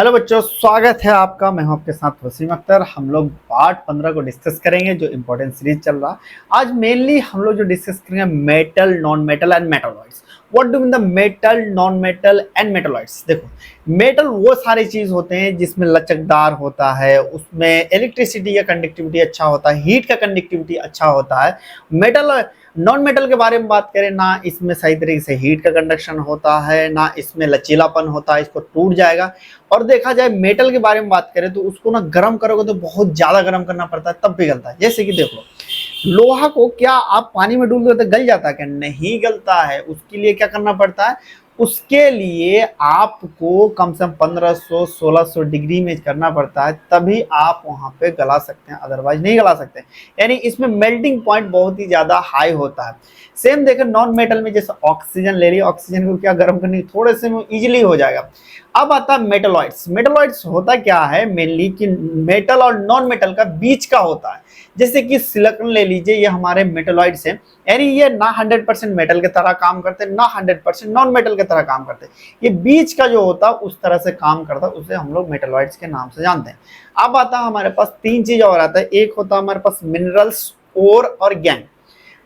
Hello बच्चों, स्वागत है आपका। मैं हूं आपके साथ वसीम अख्तर। हम लोग पार्ट 15 को डिस्कस करेंगे, जो इंपॉर्टेंट सीरीज चल रहा। आज मेनली हम लोग जो डिस्कस करेंगे metal, non metal and metalloids. What do mean the metal, non metal and metalloids. देखो, मेटल वो सारी चीज होते हैं जिसमें लचकदार होता है, उसमें इलेक्ट्रिसिटी का कंडक्टिविटी अच्छा होता है, हीट का कंडक्टिविटी अच्छा होता है। मेटल, नॉन मेटल के बारे में बात करें ना, इसमें सही तरीके से हीट का कंडक्शन होता है, ना इसमें लचीलापन होता है, इसको टूट जाएगा। और देखा जाए मेटल के बारे में बात करें तो उसको ना गर्म करोगे तो बहुत ज्यादा गर्म करना पड़ता है, तब पिघलता है। जैसे कि देख लो, लोहा को क्या आप पानी में डूब दो तो गल जाता है? क्या नहीं गलता है। उसके लिए क्या करना पड़ता है? उसके लिए आपको कम से कम 1500-1600 डिग्री में करना पड़ता है, तभी आप वहां पे गला सकते हैं, अदरवाइज नहीं गला सकते। यानी इसमें मेल्टिंग पॉइंट बहुत ही ज्यादा हाई होता है। सेम देखें नॉन मेटल में, जैसे ऑक्सीजन ले लिया, ऑक्सीजन को क्या गर्म करने थोड़े से में इजिली हो जाएगा। अब आता है मेटलॉइड्स। मेटलॉइड्स होता क्या है मेनली कि मेटल और नॉन मेटल का बीच का होता है। जैसे कि सिलिकॉन ले लीजिए, ये हमारे मेटलॉइड्स हैं। यानी ये ना 100% मेटल की तरह काम करते, ना 100% नॉन मेटल की तरह काम करते। ये बीच का जो होता है उस तरह से काम करता है, उसे हम लोग मेटलॉइड्स के नाम से जानते हैं। अब आता है हमारे पास तीन चीज और आता है। एक होता है हमारे पास मिनरल्स, ओर और गैंग।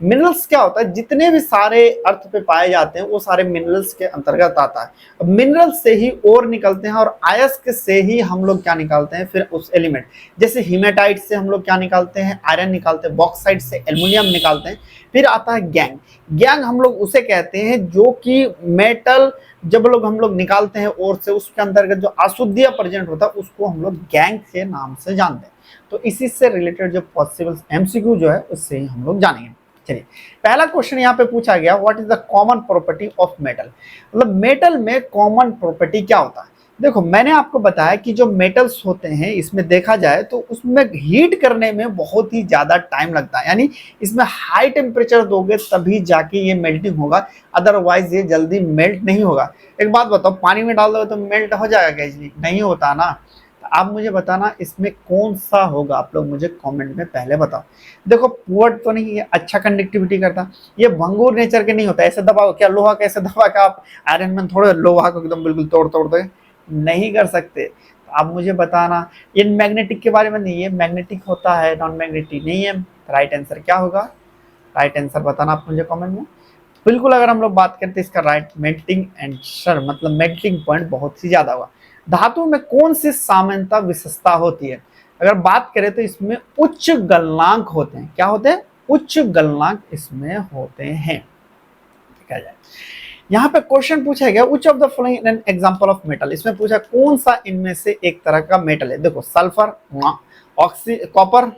मिनरल्स क्या होता है? जितने भी सारे अर्थ पे पाए जाते हैं वो सारे मिनरल्स के अंतर्गत आता है। अब मिनरल्स से ही ओर निकलते हैं, और अयस्क से ही हम लोग क्या निकालते हैं फिर उस एलिमेंट। जैसे हीमेटाइट से हम लोग क्या निकालते हैं? आयरन निकालते हैं। बॉक्साइट से एल्युमिनियम निकालते हैं। फिर आता है गैंग। गैंग हम लोग उसे कहते हैं जो कि मेटल जब लोग हम लोग निकालते हैं और से, उसके अंतर्गत जो अशुद्धियां प्रेजेंट होता है उसको हम लोग गैंग के नाम से जानते हैं। तो इसी से रिलेटेड जो पॉसिबल एमसीक्यू जो है उससे ही हम लोग जानेंगे। चलिए, पहला क्वेश्चन यहाँ पे पूछा गया, what is the common property of metal. मतलब मेटल में कॉमन प्रॉपर्टी क्या होता है? देखो, मैंने आपको बताया कि जो मेटल्स होते हैं इसमें देखा जाए तो उसमें हीट करने में बहुत ही ज्यादा टाइम लगता है। यानी इसमें हाई टेम्परेचर दोगे तभी जाके ये मेल्टिंग होगा, अदरवाइज ये जल्दी मेल्ट नहीं होगा। एक बात बताओ, पानी में डाल दोगे तो मेल्ट हो जाएगा क्या? इजली नहीं होता ना। तो आप मुझे बताना इसमें कौन सा होगा, आप लोग मुझे कमेंट में पहले बताओ। देखो, पुअर तो नहीं, ये अच्छा कंडक्टिविटी करता। ये भंगुर नेचर के नहीं होता। ऐसे दबाओ, क्या लोहा कैसे दबा के आप आयरन मैन थोड़े लोहा को एकदम बिल्कुल तोड़ तोड़ दे? नहीं कर सकते। तो आप मुझे बताना। ये मैग्नेटिक के बारे में नहीं, है मैग्नेटिक होता है, नॉन मैग्नेटिक नहीं है। राइट आंसर क्या होगा? राइट आंसर बताना आप मुझे कमेंट में। बिल्कुल, अगर हम लोग बात करते हैं इसका राइट मेल्टिंग आंसर, मतलब मेल्टिंग पॉइंट बहुत ही ज्यादा होगा। धातु में कौन सी सामान्यता विशेषता होती है? अगर बात करें तो इसमें उच्च गलनांक होते हैं। क्या होते हैं? उच्च गलनांक इसमें होते हैं। देखा जाए, यहाँ पे क्वेश्चन पूछा गया, which of the following an example of metal. इसमें पूछा कौन सा इनमें से एक तरह का मेटल है। देखो, सल्फर, कॉपर,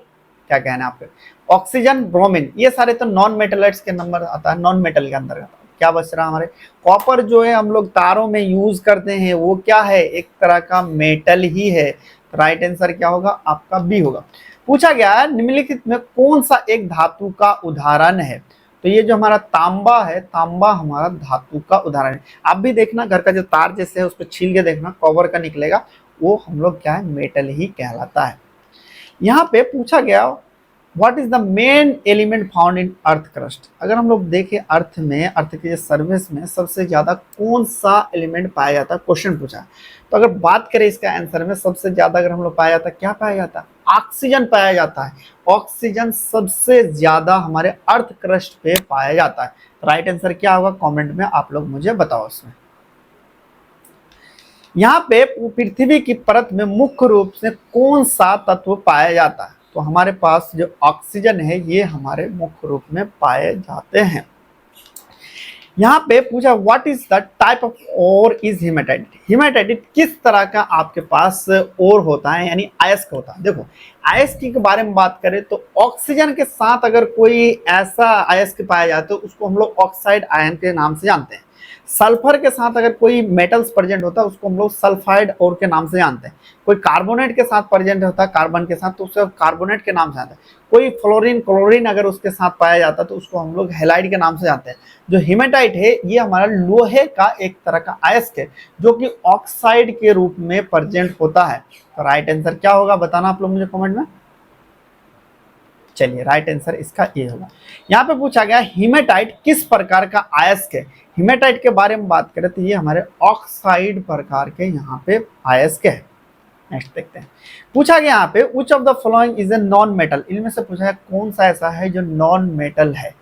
क्या कहना है आपके, ऑक्सीजन, ब्रोमीन, ये सारे तो नॉन मेटलाइट्स के नंबर आता है, नॉन मेटल के अंदर। क्या बच रहा हमारे? कॉपर जो है हम लोग तारों में यूज करते हैं, वो क्या है? एक तरह का मेटल ही है। राइट आंसर क्या होगा आपका? बी होगा। पूछा गया है निम्नलिखित में कौन सा एक धातु का उदाहरण है। तो ये जो हमारा तांबा है, तांबा हमारा धातु का उदाहरण है। आप भी देखना, घर का जो तार जैसे है उसको छील के देखना, कवर का निकलेगा, वो हम लोग क्या है? मेटल ही कहलाता है। यहाँ पे पूछा गया, what is the main element found in earth crust. अगर हम लोग देखें अर्थ में, अर्थ के सरफेस में सबसे ज्यादा कौन सा एलिमेंट पाया जाता है, क्वेश्चन पूछा। तो अगर बात करें इसका आंसर में, सबसे ज्यादा अगर हम लोग पाया जाता है, क्या पाया जाता है? ऑक्सीजन पाया जाता है। ऑक्सीजन सबसे ज्यादा हमारे अर्थ क्रस्ट पे पाया जाता है। राइट आंसर क्या होगा? कमेंट में आप लोग मुझे बताओ। उसमें यहाँ पे पृथ्वी की परत में मुख्य रूप से कौन सा तत्व पाया जाता है? तो हमारे पास जो ऑक्सीजन है ये हमारे मुख्य रूप में पाए जाते हैं। यहाँ पे पूछा what is the type of ore is hematite. Hematite किस तरह का आपके पास ओर होता है, यानी अयस्क होता है। देखो, अयस्क के बारे में बात करें तो ऑक्सीजन के साथ अगर कोई ऐसा अयस्क पाया जाए तो उसको हम लोग ऑक्साइड आयन के नाम से जानते हैं। सल्फर के साथ अगर कोई मेटल्स प्रेजेंट होता है उसको हम लोग सल्फाइड और के नाम से जानते हैं। कोई कार्बोनेट के साथ प्रेजेंट होता है, कार्बन के साथ, तो उसको कार्बोनेट के नाम से जानते हैं। कोई फ्लोरीन, क्लोरीन अगर उसके साथ पाया जाता है तो उसको हम लोग हैलाइड के नाम से जानते हैं। जो हेमेटाइट है ये हमारा लोहे का एक तरह का अयस्क है, जो कि ऑक्साइड के रूप में प्रेजेंट होता है। तो राइट आंसर क्या होगा बताना आप लोग मुझे कमेंट में। चलिए राइट आंसर इसका ये होगा। यहाँ पे पूछा गया हीमेटाइट किस प्रकार का अयस्क है। हीमेटाइट के बारे में बात करें तो ये हमारे ऑक्साइड प्रकार के यहाँ पे अयस्क है। नेक्स्ट देखते हैं। पूछा गया यहाँ पे which of the following is a non metal, इनमें से पूछा है कौन सा ऐसा है जो नॉन मेटल है।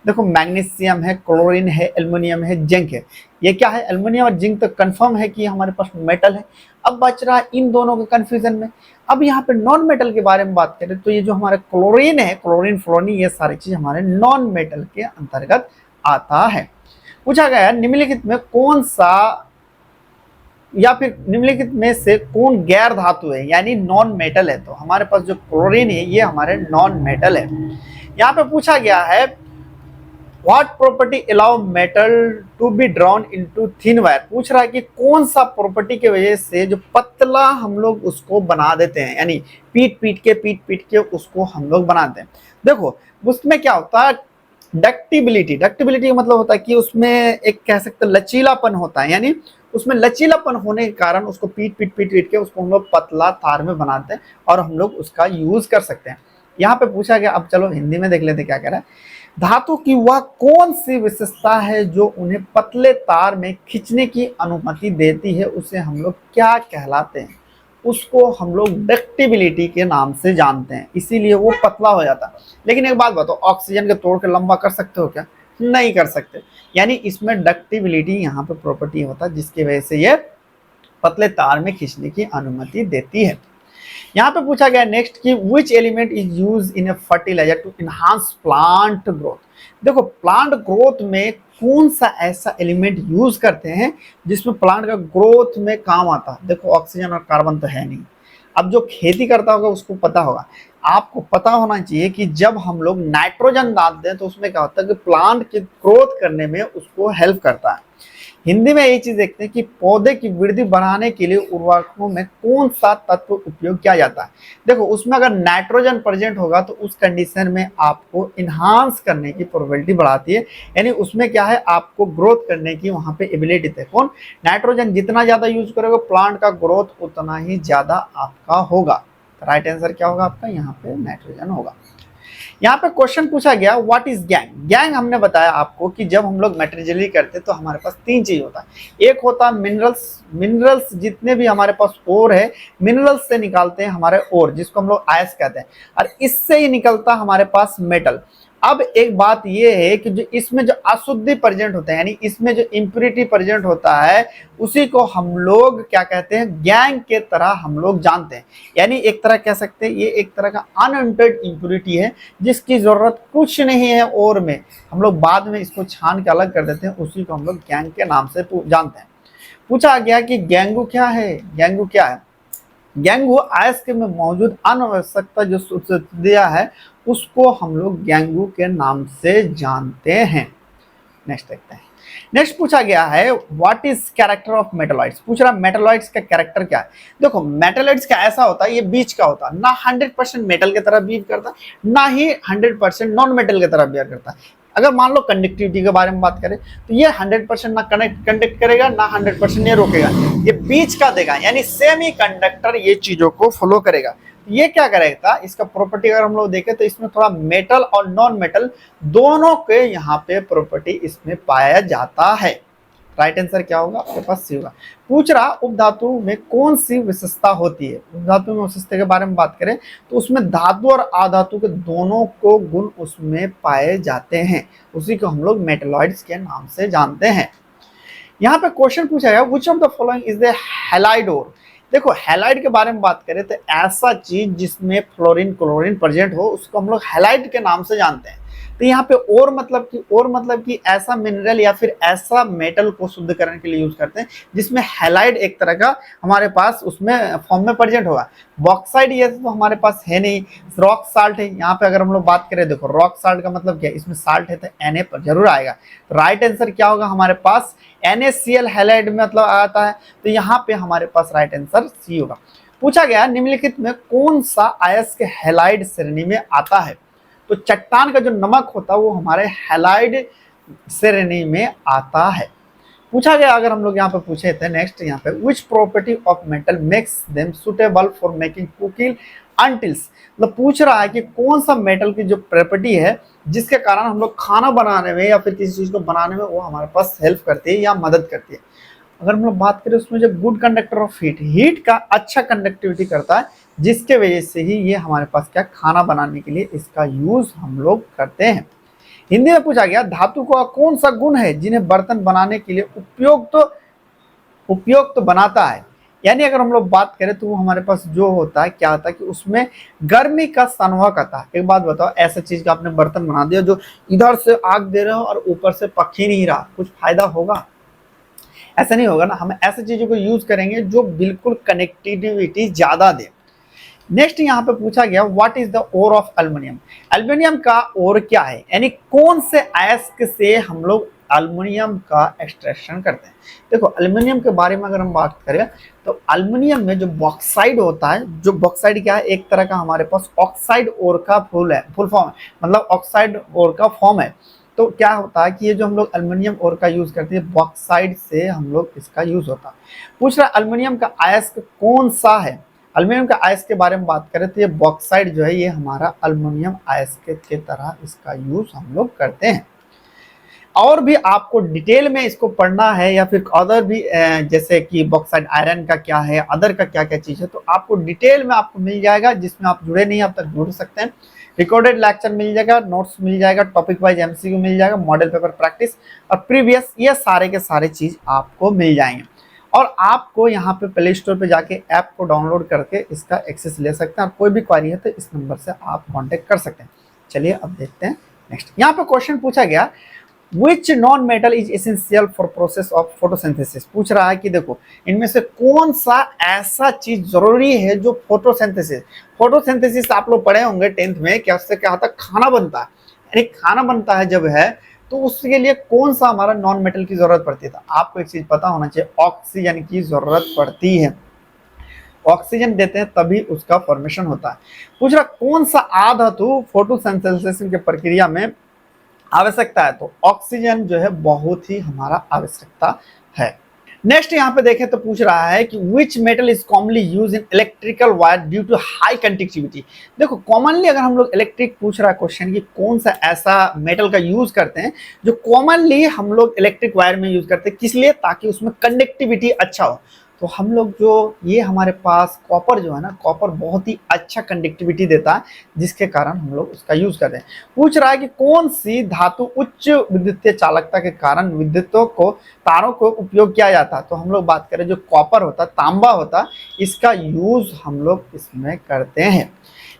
देखो मैग्नीशियम है, क्लोरीन है, एल्युमिनियम है, जिंक है। ये क्या है, एल्युमिनियम और जिंक तो कंफर्म है कि हमारे पास मेटल है। अब बच रहा है इन दोनों के कंफ्यूजन में। अब यहाँ पे नॉन मेटल के बारे में बात करें तो ये जो हमारा क्लोरीन है, क्लोरीन फ्लोरीन, ये सारी चीज हमारे नॉन मेटल के अंतर्गत आता है। पूछा गया निम्नलिखित में कौन सा या फिर निम्नलिखित में से कौन गैर धातु है यानी नॉन मेटल है। तो हमारे पास जो क्लोरीन है ये हमारे नॉन मेटल है। यहाँ पे पूछा गया है what property allow metal to be drawn into thin wire. पूछ रहा है कि कौन सा प्रॉपर्टी की वजह से जो पतला हम लोग उसको बना देते हैं, यानी पीट पीट के उसको हम लोग बनाते हैं। देखो उसमें क्या होता है, डक्टिबिलिटी। डक्टिबिलिटी का मतलब होता है कि उसमें एक कह सकते लचीलापन होता है, यानी उसमें लचीलापन होने के कारण उसको पीट के उसको हम लोग पतला तार में बनाते हैं और हम लोग उसका यूज कर सकते हैं। यहाँ पे पूछा गया, अब चलो हिंदी में देख लेते क्या कह रहा है। धातु की वह कौन सी विशेषता है जो उन्हें पतले तार में खींचने की अनुमति देती है, उसे हम लोग क्या कहलाते हैं। उसको हम लोग डक्टिबिलिटी के नाम से जानते हैं, इसीलिए वो पतला हो जाता है। लेकिन एक बात बताओ, ऑक्सीजन के तोड़ के लंबा कर सकते हो क्या, नहीं कर सकते। यानी इसमें डक्टिबिलिटी यहाँ पे प्रॉपर्टी होता है जिसकी वजह से ये पतले तार में खींचने की अनुमति देती है। यहाँ पे पूछा गया नेक्स्ट कि which element is use in a fertilizer to enhance plant growth. देखो प्लांट ग्रोथ में कौन सा ऐसा एलिमेंट यूज करते हैं जिसमें प्लांट का ग्रोथ में काम आता है। देखो ऑक्सीजन और कार्बन तो है नहीं। अब जो खेती करता होगा उसको पता होगा, आपको पता होना चाहिए कि जब हम लोग नाइट्रोजन डालते हैं तो उसमें क्या होता है कि प्लांट की ग्रोथ करने में उसको हेल्प करता है। हिंदी में ये चीज देखते हैं कि पौधे की वृद्धि बढ़ाने के लिए उर्वरकों में कौन सा तत्व उपयोग किया जाता है। देखो उसमें अगर नाइट्रोजन प्रेजेंट होगा तो उस कंडीशन में आपको इनहांस करने की प्रोबेबिलिटी बढ़ाती है, यानी उसमें क्या है आपको ग्रोथ करने की वहां पे एबिलिटी है। कौन, नाइट्रोजन जितना ज्यादा यूज करोगे प्लांट का ग्रोथ उतना ही ज्यादा आपका होगा। राइट आंसर क्या होगा आपका, यहाँ पे नाइट्रोजन होगा। यहाँ पे क्वेश्चन पूछा गया व्हाट इज गैंग। गैंग हमने बताया आपको कि जब हम लोग मेटेरियली करते तो हमारे पास तीन चीज होता है। एक होता है मिनरल्स, मिनरल्स जितने भी हमारे पास ओर है मिनरल्स से निकालते हैं हमारे ओर, जिसको हम लोग आयस कहते हैं, और इससे ही निकलता हमारे पास मेटल। अब एक बात ये है कि जो इसमें जो अशुद्धि प्रेजेंट होता है, यानी इसमें जो इम्प्योरिटी प्रेजेंट होता है, उसी को हम लोग क्या कहते हैं, गैंग के तरह हम लोग जानते हैं। यानी एक तरह कह सकते हैं ये एक तरह का अनएंटर्ड इम्प्योरिटी है जिसकी जरूरत कुछ नहीं है और में हम लोग बाद में इसको छान के अलग कर देते हैं, उसी को हम लोग गैंग के नाम से जानते हैं। पूछा गया कि गैंगू क्या है। गैंगू क्या है, गैंगू अयस्क में मौजूद अनावश्यकता जो दिया है उसको हम लोग गैंगू के नाम से जानते हैं। नेक्स्ट देखते हैं। नेक्स्ट पूछा गया है what is character of metalloids. पूछ रहा मेटालॉइड्स का कैरेक्टर क्या है। देखो मेटालॉइड्स का ऐसा होता है, ये बीच का होता है, ना 100% मेटल की तरह बिहेव करता है ना ही 100% नॉन मेटल की तरह बिहेव करता है। अगर मान लो कंडक्टिविटी के बारे में बात करें तो ये 100% ना कंडक्ट करेगा ना 100% ये रोकेगा, ये बीच का देगा, यानी सेमी कंडक्टर ये चीजों को फॉलो करेगा। ये क्या करेगा, इसका प्रॉपर्टी अगर हम लोग देखें तो इसमें थोड़ा मेटल और नॉन मेटल दोनों के यहाँ पे प्रॉपर्टी इसमें पाया जाता है। राइट आंसर क्या होगा आपके पास, सी होगा। पूछ रहा उपधातु में कौन सी विशेषता होती है। उपधातु में विशेषता के बारे में बात करें तो उसमें धातु और अधातु के दोनों को गुण उसमें पाए जाते हैं, उसी को हम लोग मेटलॉइड्स के नाम से जानते हैं। यहाँ पे क्वेश्चन पूछा गया which of the following is the halide ore. देखो हैलाइड के बारे में बात करें तो ऐसा चीज जिसमें फ्लोरीन क्लोरीन प्रेजेंट हो उसको हम लोग हैलाइड के नाम से जानते हैं। तो यहाँ पे और मतलब कि ऐसा मिनरल या फिर ऐसा मेटल को शुद्ध करने के लिए यूज करते हैं जिसमें हैलाइड एक तरह का हमारे पास उसमें फॉर्म में प्रेजेंट होगा। बॉक्साइड ये तो हमारे पास है नहीं, रॉक साल्ट है। यहाँ पे अगर हम लोग बात करें, देखो रॉक साल्ट का मतलब क्या है, इसमें साल्ट है तो Na पर जरूर आएगा। तो राइट आंसर क्या होगा हमारे पास, NaCl हैलाइड में मतलब आता है, तो यहाँ पे हमारे पास राइट आंसर सी होगा। पूछा गया निम्नलिखित में कौन सा अयस्क हैलाइड श्रेणी में आता है। तो चट्टान का जो नमक होता है वो हमारे हैलाइड श्रेणी में आता है। पूछा गया अगर हम लोग यहाँ पे पूछे थे नेक्स्ट यहाँ पे which property of metal makes them suitable for making cooking utensils मतलब पूछ रहा है कि कौन सा मेटल की जो प्रॉपर्टी है जिसके कारण हम लोग खाना बनाने में या फिर किसी चीज को बनाने में वो हमारे पास हेल्प करती है या मदद करती है। अगर हम लोग बात करें उसमें जो good conductor of heat, heat का अच्छा कंडक्टिविटी करता है, जिसके वजह से ही ये हमारे पास क्या खाना बनाने के लिए इसका यूज हम लोग करते हैं। हिंदी में पूछा गया धातु का कौन सा गुण है जिन्हें बर्तन बनाने के लिए उपयुक्त बनाता है। यानी अगर हम लोग बात करें तो वो हमारे पास जो होता है क्या होता है कि उसमें गर्मी का संवहन करता है। एक बात बताओ, ऐसा चीज का आपने बर्तन बना दिया जो इधर से आग दे रहा हो और ऊपर से पक ही नहीं रहा, कुछ फायदा होगा? ऐसा नहीं होगा ना। हम ऐसे चीजों को यूज करेंगे जो बिल्कुल कनेक्टिविटी ज्यादा दे। नेक्स्ट यहाँ पे पूछा गया what is the ore of aluminium. Aluminium का ओर क्या है, यानी कौन से अयस्क से हम लोग एल्युमिनियम का एक्सट्रैक्शन करते हैं। देखो एल्युमिनियम के बारे में अगर हम बात करें तो एल्युमिनियम में जो बॉक्साइड होता है, जो बॉक्साइड क्या है, एक तरह का हमारे पास ऑक्साइड ओर का फुल फॉर्म है, मतलब ऑक्साइड ओर का फॉर्म है। तो क्या होता है कि ये जो हम लोग एल्युमिनियम ओर का यूज करते हैं बॉक्साइड से हम लोग इसका यूज होता है। पूछ रहा एल्युमिनियम का अयस्क कौन सा है। एल्युमिनियम का अयस्क के बारे में बात करें तो ये बॉक्साइड जो है ये हमारा एल्युमिनियम अयस्क के तरह इसका यूज हम लोग करते हैं। और भी आपको डिटेल में इसको पढ़ना है या फिर अदर भी जैसे कि बॉक्साइड आयरन का क्या है, अदर का क्या क्या चीज है, तो आपको डिटेल में आपको मिल जाएगा। जिसमें आप जुड़े नहीं अब तक जुड़ सकते हैं। रिकॉर्डेड लेक्चर मिल जाएगा, नोट्स मिल जाएगा, टॉपिक वाइज एमसीक्यू मिल जाएगा, मॉडल पेपर प्रैक्टिस और प्रीवियस, ये सारे के सारे चीज आपको मिल जाएंगे। और आपको यहाँ पे प्ले स्टोर पे जाके ऐप को डाउनलोड करके इसका एक्सेस ले सकते हैं। और कोई भी क्वारी है तो इस नंबर से आप कांटेक्ट कर सकते हैं। चलिए अब देखते हैं नेक्स्ट। यहाँ पे क्वेश्चन पूछा गया which non metal is essential for process of photosynthesis. पूछ रहा है कि देखो इनमें से कौन सा ऐसा चीज जरूरी है जो फोटोसिंथेसिस आप लोग पढ़े होंगे 10th में, क्या उससे क्या होता है, खाना बनता है। यानी खाना बनता है जब है तो उसके लिए कौन सा हमारा नॉन मेटल की जरूरत पड़ती है। तो आपको एक चीज पता होना चाहिए, ऑक्सीजन की जरूरत पड़ती है। ऑक्सीजन देते हैं तभी उसका फॉर्मेशन होता है। पूछ रहा कौन सा आधातु फोटोसिंथेसिस की प्रक्रिया में आवश्यकता है। तो ऑक्सीजन जो है बहुत ही हमारा आवश्यकता है। नेक्स्ट यहाँ पे देखें तो पूछ रहा है कि which metal is commonly use in electrical wire due to high conductivity. देखो कॉमनली अगर हम लोग इलेक्ट्रिक पूछ रहा है क्वेश्चन कि कौन सा ऐसा मेटल का यूज करते हैं जो कॉमनली हम लोग इलेक्ट्रिक वायर में यूज करते हैं, किस लिए, ताकि उसमें कंडक्टिविटी अच्छा हो। तो हम लोग जो ये हमारे पास कॉपर जो है ना, कॉपर बहुत ही अच्छा कंडक्टिविटी देता है, जिसके कारण हम लोग उसका यूज करते हैं। पूछ रहा है कि कौन सी धातु उच्च विद्युतीय चालकता के कारण विद्युतों को तारों को उपयोग किया जाता है। तो हम लोग बात करें जो कॉपर होता है, तांबा होता है, इसका यूज हम लोग इसमें करते हैं।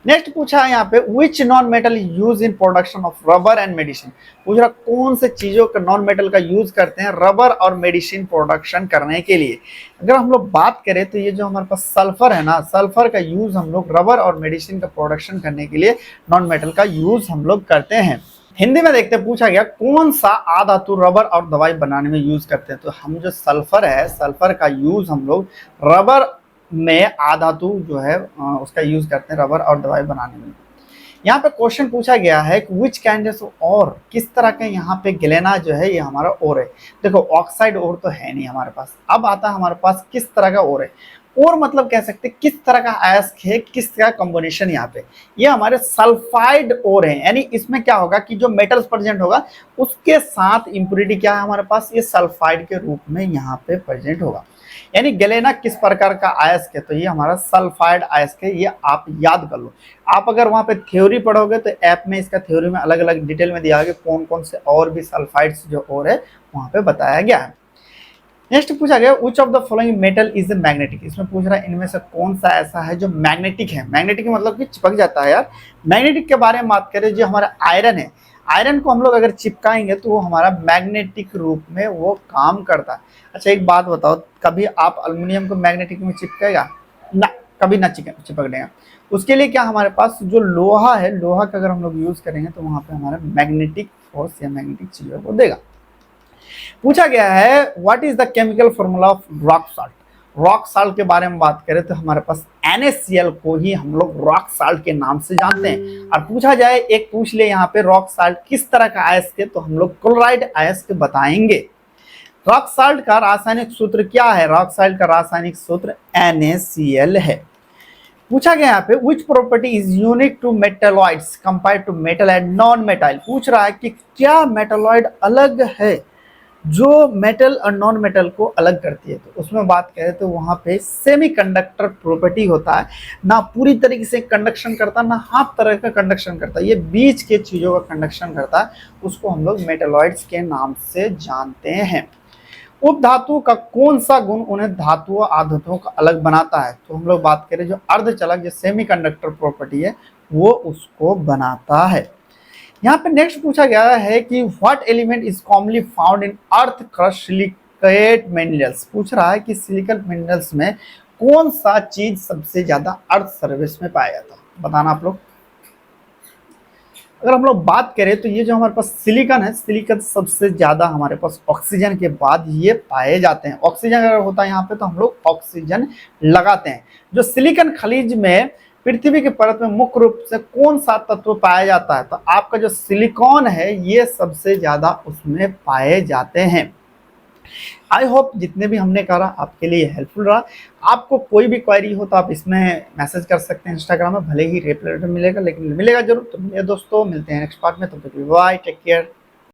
नेक्स्ट पूछा है यहाँ पे which non metal use in production of rubber and medicine. पूछ रहा कौन से चीजों का नॉन मेटल का यूज करते हैं रबर और मेडिसिन प्रोडक्शन करने के लिए। अगर हम लोग बात करें तो ये जो हमारे पास सल्फर है ना, सल्फर का यूज हम लोग रबर और मेडिसिन का प्रोडक्शन करने के लिए नॉन मेटल का यूज हम लोग करते हैं। हिंदी में देखते पूछा गया कौन सा आधातु रबर और दवाई बनाने में यूज करते हैं। तो हम जो सल्फर है, सल्फर का यूज हम लोग रबर में आधातु जो है उसका यूज करते हैं रबर और दवाई बनाने में। यहाँ पे क्वेश्चन पूछा गया है कि विच काइंड ऑफ और, किस तरह का यहाँ पे ग्लेना जो है ये हमारा ओर है। देखो ऑक्साइड ओर तो है नहीं हमारे पास, अब आता है हमारे पास किस तरह का ओर है। और मतलब कह सकते हैं किस तरह का अयस्क है, किस तरह का कॉम्बिनेशन। यहाँ पे ये हमारे सल्फाइड ओर है, यानी इसमें क्या होगा कि जो मेटल्स प्रेजेंट होगा उसके साथ इंप्योरिटी क्या है हमारे पास, ये सल्फाइड के रूप में यहाँ पे प्रेजेंट होगा। यानी गलेना किस प्रकार का अयस्क है, तो ये हमारा सल्फाइड अयस्क है, ये आप याद कर लो। आप अगर वहां पे थ्योरी पढ़ोगे तो ऐप में इसका थ्योरी में अलग अलग डिटेल में दिया गया कौन कौन से और भी सल्फाइड्स जो और है वहां पे बताया गया है। नेक्स्ट पूछा गया which of the following metal is magnetic. इसमें पूछ रहा है इनमें से कौन सा ऐसा है जो मैग्नेटिक है। मैग्नेटिक मतलब कि चिपक जाता है यार। मैग्नेटिक के बारे में बात करें जो हमारा आयरन है, आयरन को हम लोग अगर चिपकाएंगे तो वो हमारा मैग्नेटिक रूप में वो काम करता है। अच्छा एक बात बताओ, कभी आप एल्युमिनियम को मैग्नेटिक में चिपकेगा ना, कभी ना चिपक देगा। उसके लिए क्या हमारे पास जो लोहा है, लोहा का अगर हम लोग यूज करेंगे तो वहां पे हमारा मैग्नेटिक फोर्स या मैग्नेटिक चीजों को देगा। पूछा गया है what is the chemical formula of rock salt. Rock salt के बारे में बात करें तो हमारे पास NaCl को ही हम लोग रॉक साल्ट के नाम से जानते हैं। और पूछा जाए एक पूछ ले यहाँ पे रॉक साल्ट किस तरह का अयस्क है, तो हम लोग क्लोराइड अयस्क बताएंगे। रॉक साल्ट का रासायनिक सूत्र क्या है, रॉक साल्ट का रासायनिक सूत्र NaCl है। पूछा गया यहाँ पे which property is unique to metalloids compare to metal and non metal. पूछ रहा है कि क्या मेटलॉइड अलग है जो मेटल और नॉन मेटल को अलग करती है। तो उसमें बात करें तो वहां पे सेमीकंडक्टर प्रॉपर्टी होता है, ना पूरी तरीके से कंडक्शन करता ना हाफ तरह का कंडक्शन करता, ये बीच के चीजों का कंडक्शन करता है, उसको हम लोग मेटलॉइड्स के नाम से जानते हैं। उपधातु का कौन सा गुण उन्हें धातुओं आधातुओं का अलग बनाता है। तो हम लोग बात करें जो अर्धचालक जो सेमीकंडक्टर प्रॉपर्टी है वो उसको बनाता है। यहाँ पे नेक्स्ट पूछा गया है कि what element is commonly found in earth crust silicate minerals. पूछ रहा है कि सिलिकन मिनरल्स में कौन सा चीज सबसे ज्यादा अर्थ सरफेस में पाया जाता है, बताना आप लोग। अगर हम लोग बात करें तो ये जो हमारे पास सिलिकॉन है, सिलिकॉन सबसे ज्यादा हमारे पास ऑक्सीजन के बाद ये पाए जाते हैं। ऑक्सीजन अगर होता है यहाँ पे तो हम लोग ऑक्सीजन लगाते हैं। जो सिलिकॉन खनिज में पृथ्वी के परत में मुख्य रूप से कौन सा तत्व पाया जाता है, तो आपका जो सिलिकॉन है ये सबसे ज्यादा उसमें पाए जाते हैं। आई होप जितने भी हमने करा आपके लिए हेल्पफुल रहा। आपको कोई भी क्वेरी हो तो आप इसमें मैसेज कर सकते हैं इंस्टाग्राम में, भले ही रिप्लाई मिलेगा लेकिन मिलेगा जरूर। तो मेरे दोस्तों मिलते हैं नेक्स्ट पार्ट में, तब तक बाय, टेक केयर।